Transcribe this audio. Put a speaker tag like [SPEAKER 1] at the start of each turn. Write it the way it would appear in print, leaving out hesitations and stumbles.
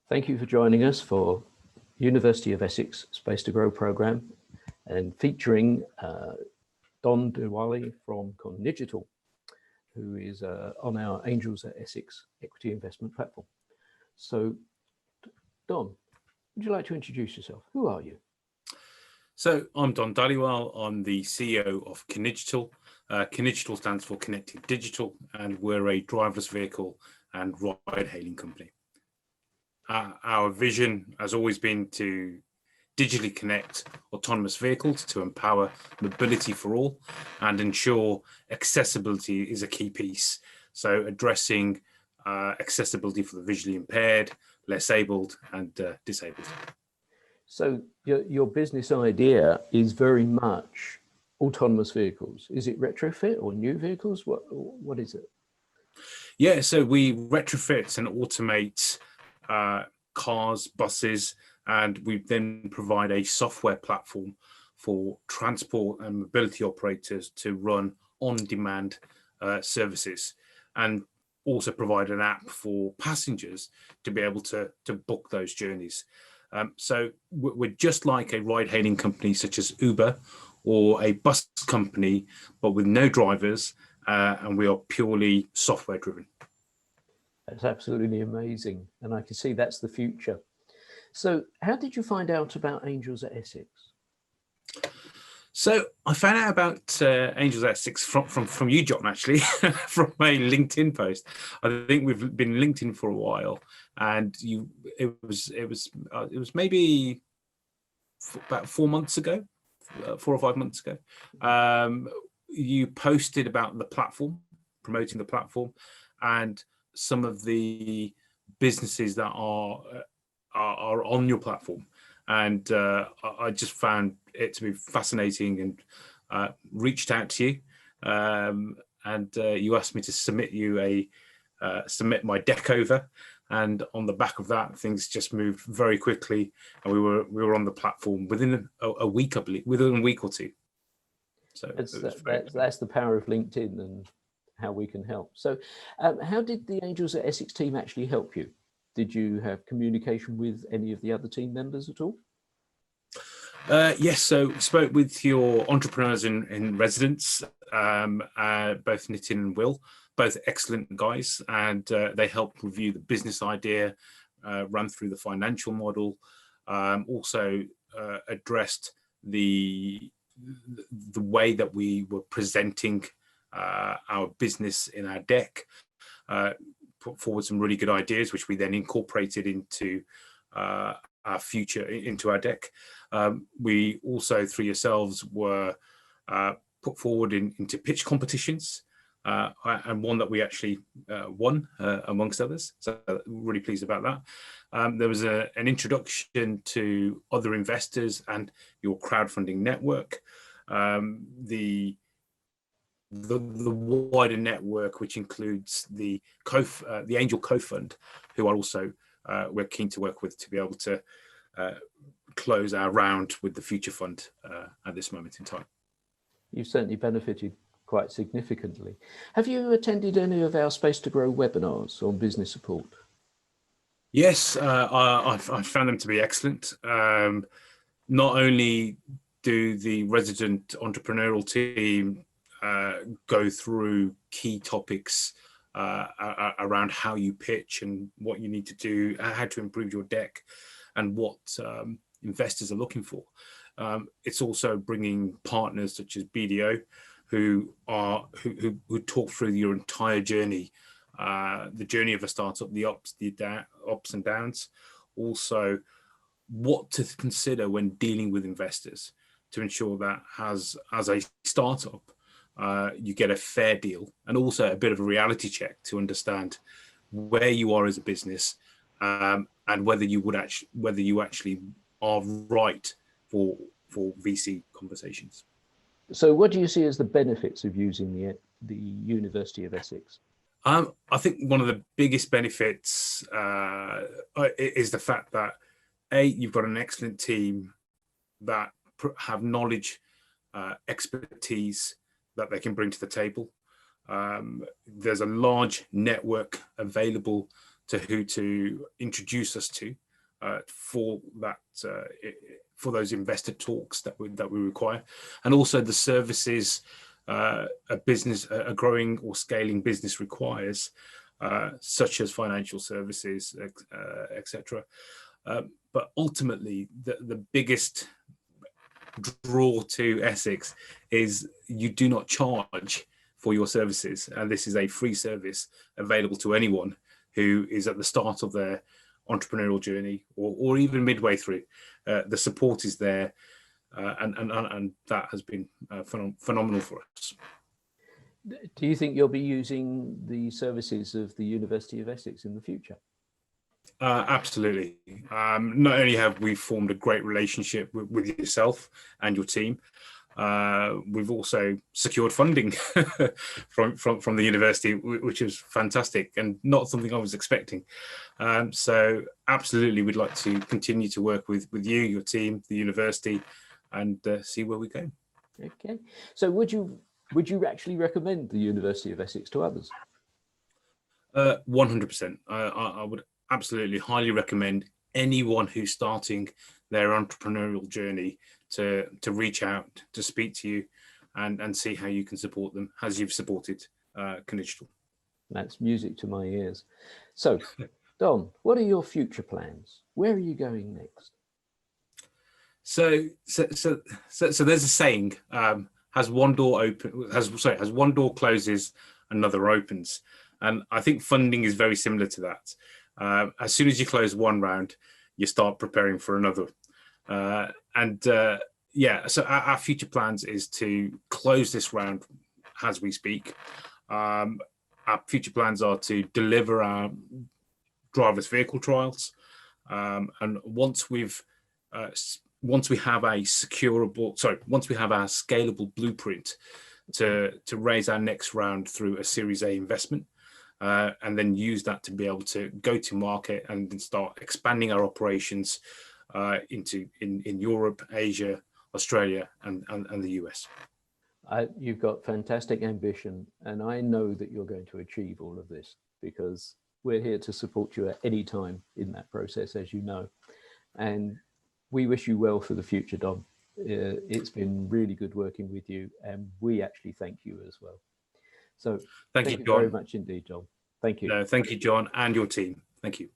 [SPEAKER 1] Thank you for joining us for University of Essex Space to Grow programme and featuring Don Diwali from Conigital, who is on our Angels at Essex equity investment platform. So, Don, would you like to introduce yourself? Who are you?
[SPEAKER 2] So I'm Don Dhaliwal. I'm the CEO of Conigital. Conigital stands for Connected Digital, and we're a driverless vehicle and ride-hailing company. Our vision has always been to digitally connect autonomous vehicles to empower mobility for all and ensure accessibility is a key piece. So addressing accessibility for the visually impaired, less abled and disabled.
[SPEAKER 1] So your business idea is very much autonomous vehicles. Is it retrofit or new vehicles? What is it?
[SPEAKER 2] Yeah, so we retrofit and automate cars, buses, and we then provide a software platform for transport and mobility operators to run on-demand services, and also provide an app for passengers to be able to book those journeys. So we're just like a ride-hailing company such as Uber or a bus company, but with no drivers, and we are purely software-driven.
[SPEAKER 1] That's absolutely amazing, and I can see that's the future. So how did you find out about Angels at Essex?
[SPEAKER 2] So I found out about Angels at Essex from you, John, actually, from a LinkedIn post. I think we've been LinkedIn for a while, and it was maybe about 4 months ago, 4 or 5 months ago. You posted about the platform, promoting the platform, and some of the businesses that are on your platform. And I just found it to be fascinating and reached out to you, and you asked me to submit my deck over, and on the back of that, things just moved very quickly, and we were on the platform within a week, I believe, within a week or two. So
[SPEAKER 1] that's the power of LinkedIn and how we can help. So how did the Angels at Essex team actually help you? Did you have communication with any of the other team members at all?
[SPEAKER 2] Yes, so spoke with your entrepreneurs in residence, both Nitin and Will, both excellent guys, and they helped review the business idea, ran through the financial model, also addressed the way that we were presenting our business in our deck, put forward some really good ideas, which we then incorporated into our future, into our deck. We also, through yourselves, were put forward into pitch competitions, and one that we actually won, amongst others. So really pleased about that. There was an introduction to other investors and your crowdfunding network. The wider network, which includes the Angel Co-Fund, who are also we're keen to work with to be able to close our round with the Future Fund at this moment in time.
[SPEAKER 1] You've certainly benefited quite significantly. Have you attended any of our Space to Grow webinars on business support?
[SPEAKER 2] Yes, I found them to be excellent. Not only do the resident entrepreneurial team go through key topics around how you pitch and what you need to do, how to improve your deck, and what investors are looking for. It's also bringing partners such as BDO, who talk through your entire journey, the journey of a startup, the ups and downs. Also, what to consider when dealing with investors to ensure that as a startup, you get a fair deal, and also a bit of a reality check to understand where you are as a business, and whether you actually are right for VC conversations.
[SPEAKER 1] So what do you see as the benefits of using the University of Essex?
[SPEAKER 2] I think one of the biggest benefits is the fact that you've got an excellent team that have knowledge, expertise that they can bring to the table. There's a large network available to who to introduce us to for that for those investor talks that we require, and also the services a growing or scaling business requires, such as financial services, etc. But ultimately, the biggest draw to Essex is you do not charge for your services, and this is a free service available to anyone who is at the start of their entrepreneurial journey or even midway through. The support is there, and that has been phenomenal for us.
[SPEAKER 1] Do you think you'll be using the services of the University of Essex in the future?
[SPEAKER 2] Absolutely. Not only have we formed a great relationship with yourself and your team, we've also secured funding from the university, which is fantastic and not something I was expecting. So absolutely, we'd like to continue to work with you, your team, the university, and see where we go.
[SPEAKER 1] Okay. So would you actually recommend the University of Essex to others?
[SPEAKER 2] 100%. I would absolutely highly recommend anyone who's starting their entrepreneurial journey to reach out, to speak to you, and see how you can support them as you've supported Conigital.
[SPEAKER 1] That's music to my ears. So, Don, what are your future plans? Where are you going next?
[SPEAKER 2] So there's a saying: as one door closes, another opens, and I think funding is very similar to that. As soon as you close one round, you start preparing for another. Yeah, so our future plans is to close this round as we speak. Our future plans are to deliver our driverless vehicle trials, and once we have our scalable blueprint to raise our next round through a Series A investment, and then use that to be able to go to market and then start expanding our operations in Europe, Asia, Australia, and the US.
[SPEAKER 1] You've got fantastic ambition, and I know that you're going to achieve all of this, because we're here to support you at any time in that process, as you know. And we wish you well for the future, Don. It's been really good working with you, and we actually thank you as well. So thank you, John, very much indeed, John. Thank you.
[SPEAKER 2] No, thank you, John, and your team. Thank you.